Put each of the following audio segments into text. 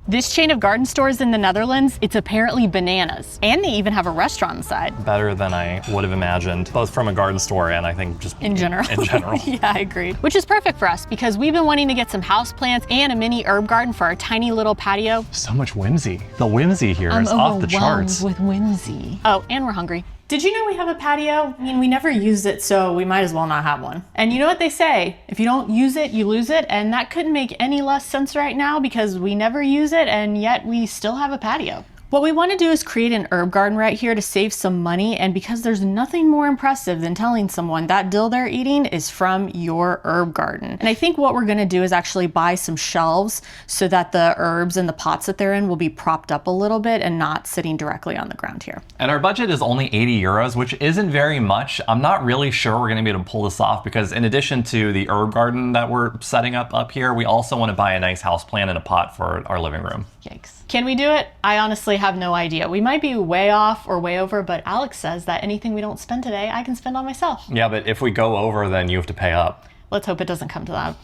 This chain of garden stores in the Netherlands, it's apparently bananas. And they even have a restaurant inside. Better than I would have imagined, both from a garden store and I think just in general. In general. Yeah, I agree. Which is perfect for us because we've been wanting to get some houseplants and a mini herb garden for our tiny little patio. So much whimsy. The whimsy here is off the charts. With whimsy. Oh, and we're hungry. Did you know we have a patio? I mean, we never used it, so we might as well not have one. And you know what they say, if you don't use it, you lose it. And that couldn't make any less sense right now because we never use it and yet we still have a patio. What we want to do is create an herb garden right here to save some money, and because there's nothing more impressive than telling someone that dill they're eating is from your herb garden. And I think what we're going to do is actually buy some shelves so that the herbs and the pots that they're in will be propped up a little bit and not sitting directly on the ground here. And our budget is only 80 euros, which isn't very much. I'm not really sure we're going to be able to pull this off because in addition to the herb garden that we're setting up here, we also want to buy a nice houseplant and a pot for our living room. Yikes. Can we do it? I honestly have no idea. We might be way off or way over, but Alex says that anything we don't spend today, I can spend on myself. Yeah, but if we go over, then you have to pay up. Let's hope it doesn't come to that.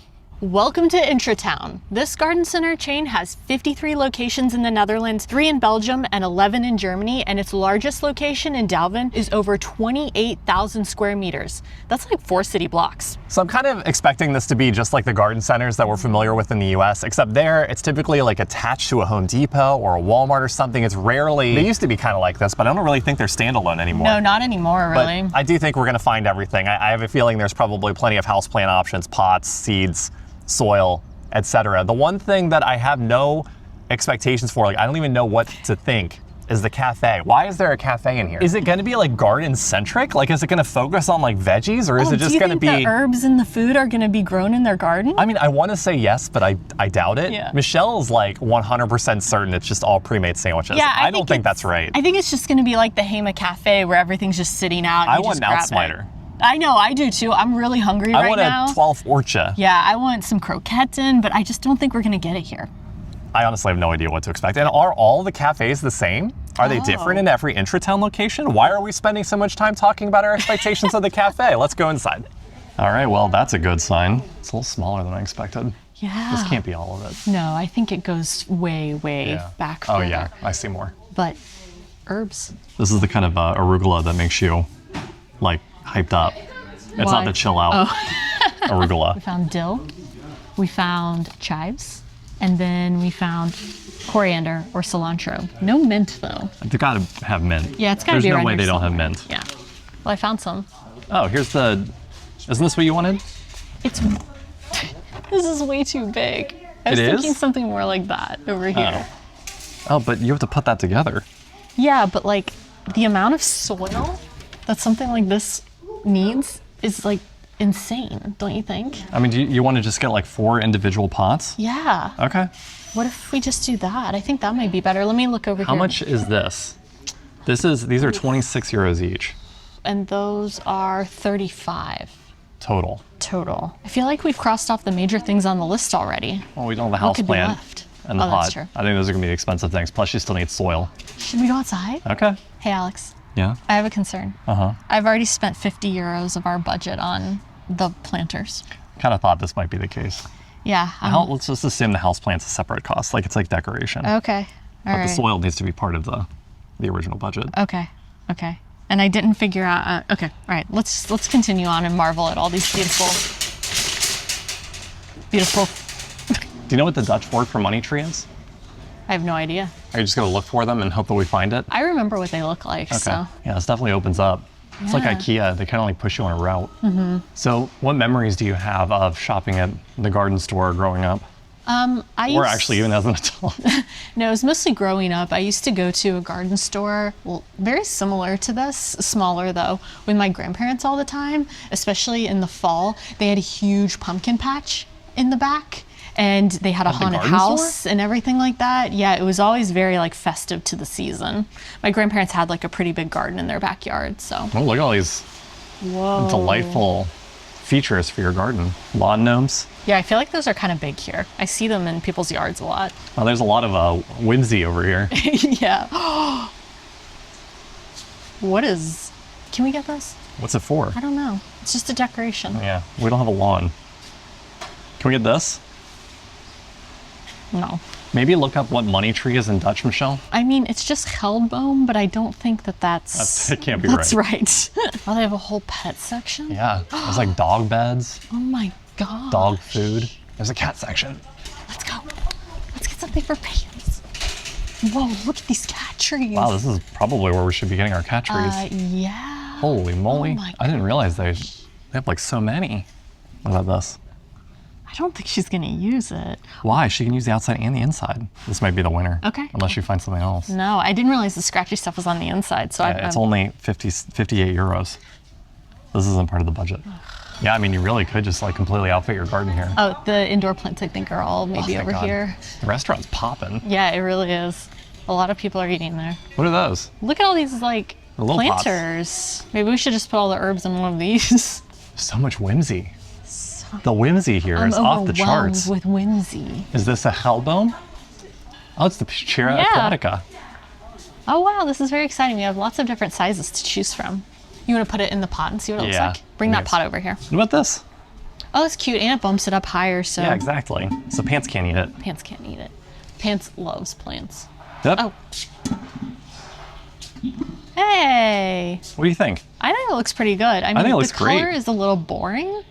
Welcome to Intratuin. This garden center chain has 53 locations in the Netherlands, 3 in Belgium, and 11 in Germany, and its largest location in Dalvin is over 28,000 square meters. That's like 4 city blocks. So I'm kind of expecting this to be just like the garden centers that we're familiar with in the US, except there it's typically like attached to a Home Depot or a Walmart or something. It's rarely, they used to be kind of like this, but I don't really think they're standalone anymore. No, not anymore, really. But I do think we're gonna find everything. I have a feeling there's probably plenty of houseplant options, pots, seeds, soil, etc. The one thing that I have no expectations for, like I don't even know what to think, is the cafe. Why is there a cafe in here? Is it gonna be like garden centric? Like is it gonna focus on like veggies or is it just gonna be- Do you think the herbs in the food are gonna be grown in their garden? I mean, I wanna say yes, but I doubt it. Yeah. Michelle's like 100% certain it's just all pre-made sandwiches. Yeah, I don't think that's right. I think it's just gonna be like the Hema Cafe where everything's just sitting out. I want an outsmiter. I know, I do too. I'm really hungry right now. I want a 12 orcha. Yeah, I want some croquettes, but I just don't think we're gonna get it here. I honestly have no idea what to expect. And are all the cafes the same? Are they different in every Intratuin location? Why are we spending so much time talking about our expectations of the cafe? Let's go inside. All right, well, that's a good sign. It's a little smaller than I expected. Yeah. This can't be all of it. No, I think it goes way back further. Oh yeah, I see more. But herbs. This is the kind of arugula that makes you like hyped up. It's not the chill out arugula. We found dill, we found chives, and then we found coriander or cilantro. No mint though. They gotta have mint. Yeah, it's gotta be There's around no way here they don't have somewhere. mint. Yeah. Well, I found some. Oh, here's the, isn't this what you wanted? It's, this is way too big. I was thinking something more like that over here. Oh, but you have to put that together. Yeah, but like the amount of soil that something like this needs is like insane, don't you think? I mean, do you want to just get like 4 individual pots? Yeah. Okay. What if we just do that? I think that might be better. Let me look over here. How much is this? These are 26 euros each. And those are 35. Total. I feel like we've crossed off the major things on the list already. Well, we don't have the house plant left? and the pot. That's true. I think those are gonna be the expensive things. Plus you still need soil. Should we go outside? Okay. Hey, Alex. Yeah? I have a concern. I've already spent 50 euros of our budget on the planters. Kind of thought this might be the case. Yeah. Let's just assume the house plant's a separate cost, like it's like decoration. Okay. But the soil needs to be part of the original budget. Okay. And I didn't figure out, okay, all right, let's continue on and marvel at all these beautiful. Do you know what the Dutch word for money tree is? I have no idea. Are you just gonna look for them and hope that we find it? I remember what they look like, Okay. so. Yeah, this definitely opens up. It's like IKEA, they kind of like push you on a route. So what memories do you have of shopping at the garden store growing up? Or actually even as an adult? No, it was mostly growing up. I used to go to a garden store, well, very similar to this, smaller though, with my grandparents all the time, especially in the fall. They had a huge pumpkin patch in the back, and they had a haunted house and everything like that. Yeah, it was always very like festive to the season. My grandparents had like a pretty big garden in their backyard, so. Oh, look at all these delightful features for your garden. Lawn gnomes. Yeah, I feel like those are kind of big here. I see them in people's yards a lot. Oh, there's a lot of whimsy over here. Yeah. Can we get this? What's it for? I don't know. It's just a decoration. Yeah, we don't have a lawn. Can we get this? No. Maybe look up what money tree is in Dutch, Michelle. I mean, it's just geldboom, but I don't think that's It can't be that's right. right. Oh, they have a whole pet section? Yeah, there's like dog beds, Oh my god. dog food. There's a cat section. Let's go. Let's get something for Pans. Whoa, look at these cat trees. Wow, this is probably where we should be getting our cat trees. Yeah. Holy moly. Oh my I didn't realize they have like so many. What about this? I don't think she's gonna use it. Why? She can use the outside and the inside. This might be the winner. Okay. Unless you find something else. No, I didn't realize the scratchy stuff was on the inside. So Yeah, it's only 58 euros. This isn't part of the budget. Yeah, I mean, you really could just like completely outfit your garden here. Oh, the indoor plants I think are all maybe Thank over God. here. The restaurant's popping. Yeah, it really is. A lot of people are eating there. What are those? Look at all these like The little pots. planters. Maybe we should just put all the herbs in one of these. So much whimsy. The whimsy here I'm is off the overwhelmed charts. with whimsy. Is this a geldboom? Oh, it's the Pachira Yeah. aquatica. Oh wow, this is very exciting. We have lots of different sizes to choose from. You want to put it in the pot and see what it Yeah. looks like? Bring that Yes. pot over here. What about this? Oh, that's cute, and it bumps it up higher, so Yeah, exactly. So Pants can't eat it. Pants can't eat it. Pants loves plants. Yep. Oh. Hey, What do you think? I think it looks pretty good. I mean, think it looks the color great. is a little boring.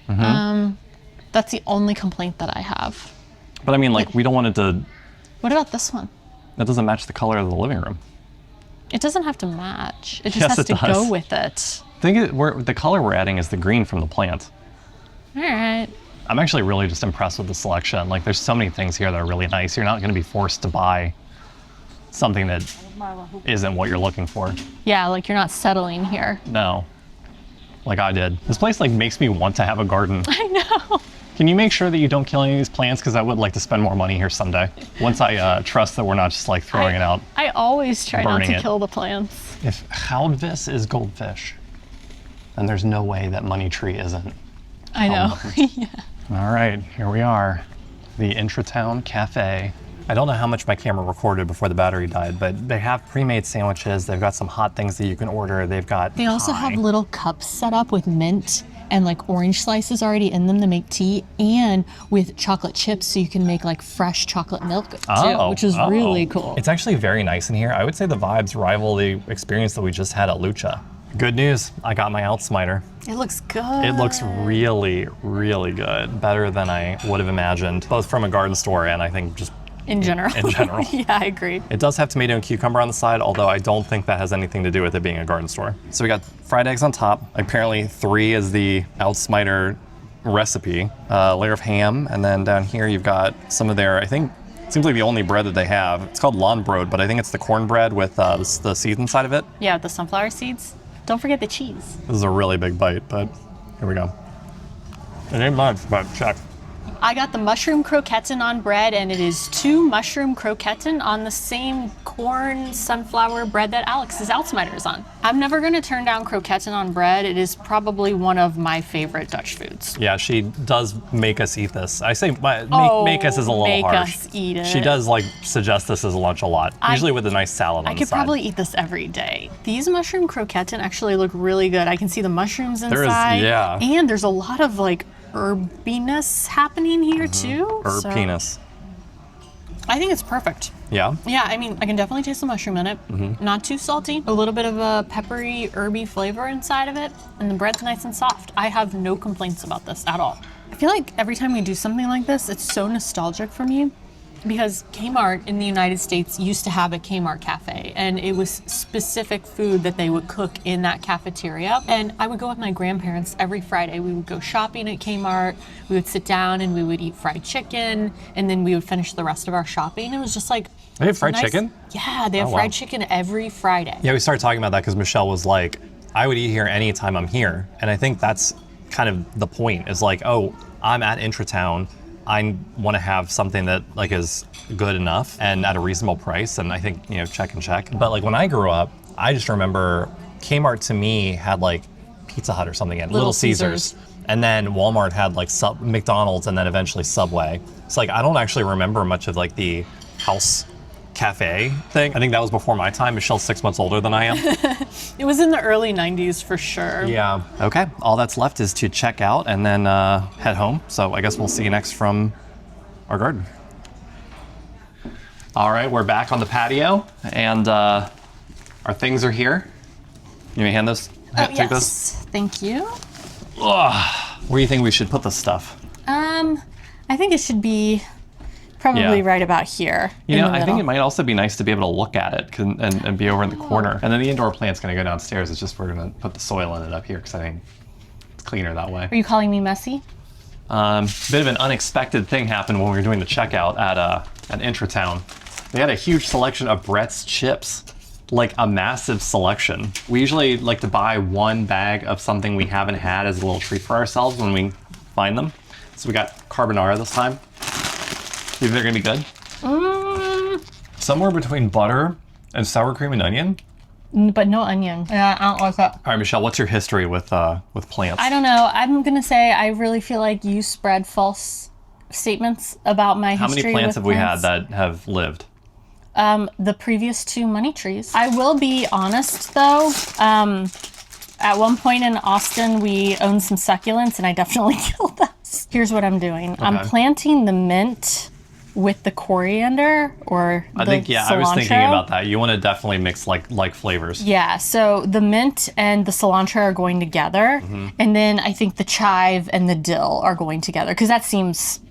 That's the only complaint that I have. But I mean, like, we don't want it to. What about this one? That doesn't match the color of the living room. It doesn't have to match. It just Yes, has it to does. go with it. I think the color we're adding is the green from the plant. All right. I'm actually really just impressed with the selection. Like, there's so many things here that are really nice. You're not going to be forced to buy something that isn't what you're looking for. Yeah, like you're not settling here. No. Like I did. This place like makes me want to have a garden. I know. Can you make sure that you don't kill any of these plants? Because I would like to spend more money here someday. Once I trust that we're not just like throwing it out. I always try not Burning to it. kill the plants. If houndvis is goldfish, then there's no way that money tree isn't. I know. Yeah. All right, here we are. The Intratuin Cafe. I don't know how much my camera recorded before the battery died, but they have pre-made sandwiches. They've got some hot things that you can order. They've got They also pie. have little cups set up with mint and like orange slices already in them to make tea, and with chocolate chips so you can make like fresh chocolate milk too, which is really cool. It's actually very nice in here. I would say the vibes rival the experience that we just had at Lucha. Good news, I got my Outsmiter. It looks good. It looks really, really good. Better than I would have imagined, both from a garden store and I think just in general. in general. Yeah, I agree. It does have tomato and cucumber on the side, although I don't think that has anything to do with it being a garden store. So we got fried eggs on top. Apparently 3 is the Outsmiter recipe. Layer of ham, and then down here you've got some of their, I think, it seems like the only bread that they have. It's called lawnbrood, but I think it's the cornbread with the seeds inside of it. Yeah, with the sunflower seeds. Don't forget the cheese. This is a really big bite, but here we go. It ain't much, but check. I got the mushroom croquetin on bread, and it is 2 mushroom croquetin on the same corn sunflower bread that Alex's Outsmiter is on. I'm never gonna turn down croquetin on bread. It is probably one of my favorite Dutch foods. Yeah, she does make us eat this. I say make us is a little make harsh. us eat it. She does like suggest this as a lunch a lot, usually with a nice salad on I the could side. probably eat this every day. These mushroom croquetin actually look really good. I can see the mushrooms There is- inside. yeah. And there's a lot of like herbiness happening here too. Herb so penis. I think it's perfect. Yeah. Yeah, I mean, I can definitely taste the mushroom in it. Not too salty. A little bit of a peppery, herby flavor inside of it. And the bread's nice and soft. I have no complaints about this at all. I feel like every time we do something like this, it's so nostalgic for me. Because Kmart in the United States used to have a Kmart cafe, and it was specific food that they would cook in that cafeteria. And I would go with my grandparents every Friday. We would go shopping at Kmart, we would sit down and we would eat fried chicken, and then we would finish the rest of our shopping. It was just like, They have fried nice- chicken? Yeah, they have Oh, wow. fried chicken every Friday. Yeah, we started talking about that because Michelle was like, I would eat here anytime I'm here. And I think that's kind of the point, is like, oh, I'm at Intratuin. I want to have something that like is good enough and at a reasonable price. And I think, you know, check and check. But like when I grew up, I just remember Kmart to me had like Pizza Hut or something in it, Little Caesars. And then Walmart had like McDonald's and then eventually Subway. So like I don't actually remember much of like the house cafe thing. I think that was before my time. Michelle's 6 months older than I am. It was in the early 90s for sure. Yeah. Okay. All that's left is to check out and then head home. So I guess we'll see you next from our garden. All right, we're back on the patio, and our things are here. You may hand those. Take yes. those. Thank you. Where do you think we should put this stuff? I think it should be probably right about here. You know, I think it might also be nice to be able to look at it and be over in the corner. And then the indoor plant's going to go downstairs. It's just we're going to put the soil in it up here because I think it's cleaner that way. Are you calling me messy? Bit of an unexpected thing happened when we were doing the checkout at Intratuin. They had a huge selection of Brett's chips, like a massive selection. We usually like to buy one bag of something we haven't had as a little treat for ourselves when we find them. So we got carbonara this time. You think they're gonna be good? Somewhere between butter and sour cream and onion. But no onion. Yeah, I don't like that. All right, Michelle, what's your history with plants? I don't know. I'm gonna say I really feel like you spread false statements about my history. How many plants with have we had that have lived? The previous 2 money trees. I will be honest though. At one point in Austin, we owned some succulents, and I definitely killed those. Here's what I'm doing. Okay. I'm planting the mint with the coriander or the cilantro. I was thinking about that. You want to definitely mix like flavors. Yeah, so the mint and the cilantro are going together, and then I think the chive and the dill are going together because that seems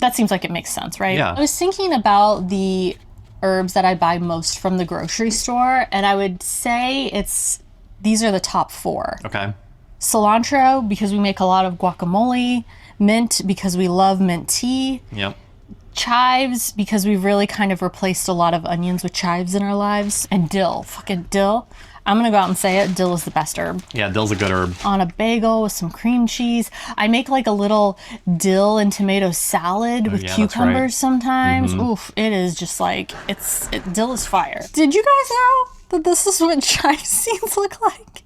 like it makes sense, right? Yeah. I was thinking about the herbs that I buy most from the grocery store, and I would say these are the top 4. Okay. Cilantro, because we make a lot of guacamole. Mint, because we love mint tea. Yep. Chives, because we've really kind of replaced a lot of onions with chives in our lives. And dill. Fucking dill. I'm gonna go out and say it. Dill is the best herb. Yeah, dill's a good herb. On a bagel with some cream cheese. I make like a little dill and tomato salad with cucumbers sometimes. Oof, it is just like, dill is fire. Did you guys know that this is what chive seeds look like?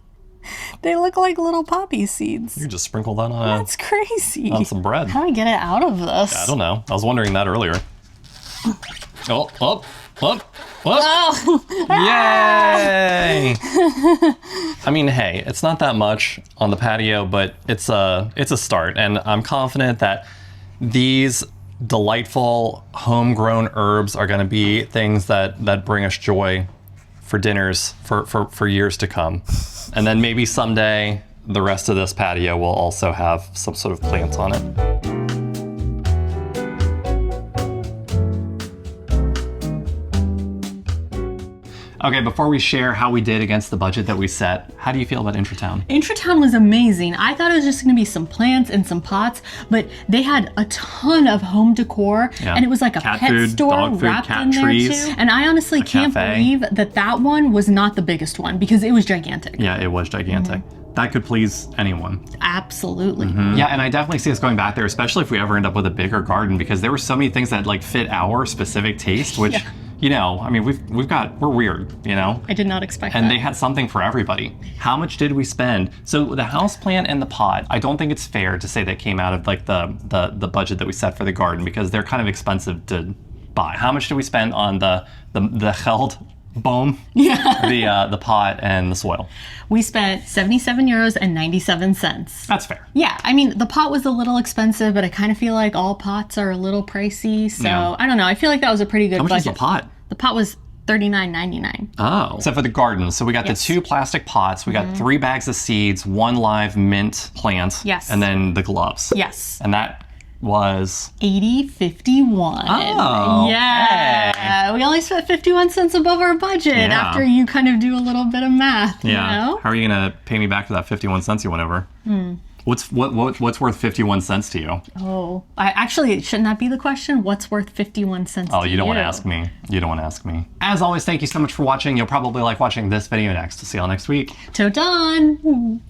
They look like little poppy seeds. You just sprinkle that on. That's crazy. On some bread. How do I get it out of this? I don't know. I was wondering that earlier. Oh. Yay! I mean, hey, it's not that much on the patio, but it's a start, and I'm confident that these delightful homegrown herbs are going to be things that bring us joy for dinners for years to come. And then maybe someday the rest of this patio will also have some sort of plants on it. Okay, before we share how we did against the budget that we set, how do you feel about Intratuin? Intratuin was amazing. I thought it was just gonna be some plants and some pots, but they had a ton of home decor, and it was like a cat pet food, store dog food, wrapped cat in there trees, too. And I honestly can't believe that one was not the biggest one because it was gigantic. Yeah, it was gigantic. That could please anyone. Absolutely. Yeah, and I definitely see us going back there, especially if we ever end up with a bigger garden, because there were so many things that like fit our specific taste, which you know, I mean, we're weird, you know? I did not expect that. And they had something for everybody. How much did we spend? So the houseplant and the pot, I don't think it's fair to say that came out of like the budget that we set for the garden because they're kind of expensive to buy. How much did we spend on the geldboom? Yeah. the pot and the soil? We spent €77.97. That's fair. Yeah, I mean, the pot was a little expensive, but I kind of feel like all pots are a little pricey. So I don't know. I feel like that was a pretty good budget. How much was the pot? The pot was $39.99. Oh. So for the garden, so we got the 2 plastic pots, we got 3 bags of seeds, 1 live mint plant, and then the gloves. Yes. And that was $80.51. Oh, yeah. Hey. We only spent 51 cents above our budget after you kind of do a little bit of math. You know? How are you gonna pay me back for that 51 cents you went over? What's worth 51 cents to you? Oh, shouldn't that be the question? What's worth 51 cents? Oh, you don't want to ask me. You don't want to ask me. As always, thank you so much for watching. You'll probably like watching this video next. See y'all next week. Till dawn.